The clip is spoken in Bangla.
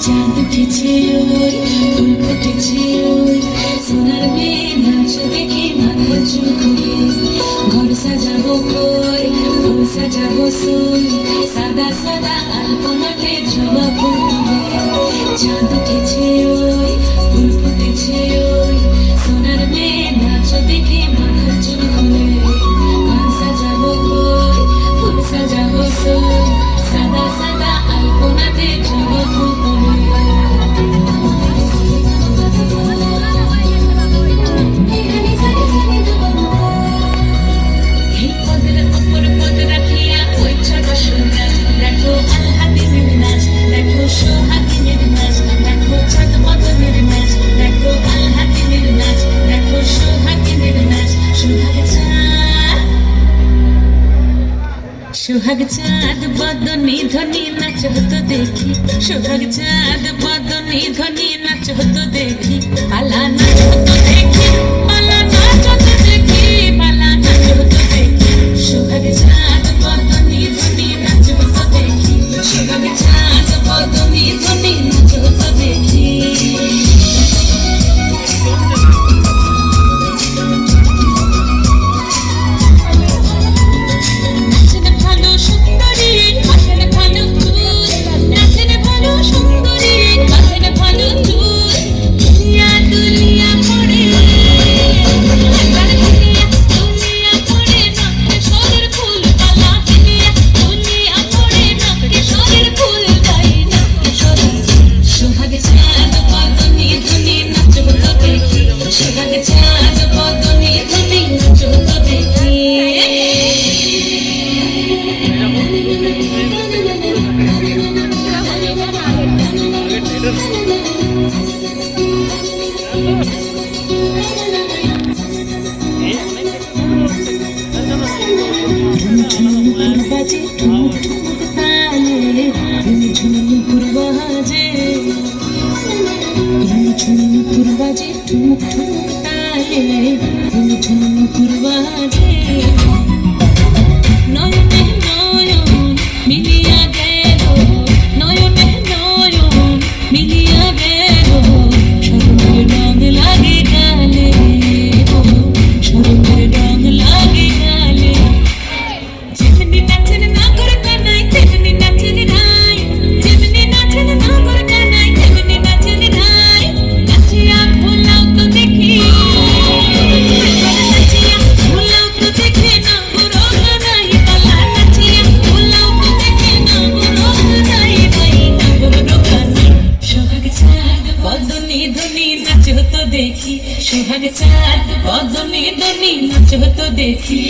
চাঁদ উঠেছে ওই ফুল ফুটেছে ওই সোনার মেয়ে নাচ দেখে মাথার চুল ঘুরে ঘর সাজাবো কই ফুল সাজাবো সই সাদা সাদা আলপনাতে জবা ফুল তুলে চাঁদ উঠেছে ওই ফুল ফুটেছে ওই সোনার মেয়ে নাচ দেখে মাথার চুল ঘুরে ঘর সাজাবো কই ফুল সাজাবো সই সাদা সাদা আলপনাতে জবা ফুল সোহাগ চাঁদ বদনি ধ্বনি নাচ হতো দেখি সোহাগ চাঁদ বদনি ধ্বনি নাচ হতো দেখি পালা নাচ হতো দেখি পালা নাচ হতো দেখি পালা নাচ হতো দেখি সোহাগ চাঁদ বদনি ধ্বনি নাচ হতো দেখি সোহাগ চাঁদ বদনি ধ্বনি নাচ হতো দেখি ঠুমুক ঠুমুক তালে ঝুমুক বাজে নয়নে নয়ন মিলিয়া গেল নয়নে নয়ন মিলিয়া গেল শরমের রং লাগে গালে শরমের রং লাগে গালে যেমনি নাচেন না করে কানাই তেমনি নাচেন রাই যেমনি নাচেন না করে কানাই তেমনি নাচেন রাই নাচিয়া ভোলাও তো দেখি নাচিয়া ভোলাও তো দেখি না গুরো নাই পালা নাচিয়া ভোলাও তো দেখি না গুরো নাই ভাই না গুরো কানি সোহাগ চাঁদ বদনি ধ্বনি নাচ হতো দেখি সোহাগ চাঁদ বদনি ধ্বনি নাচ হতো দেখি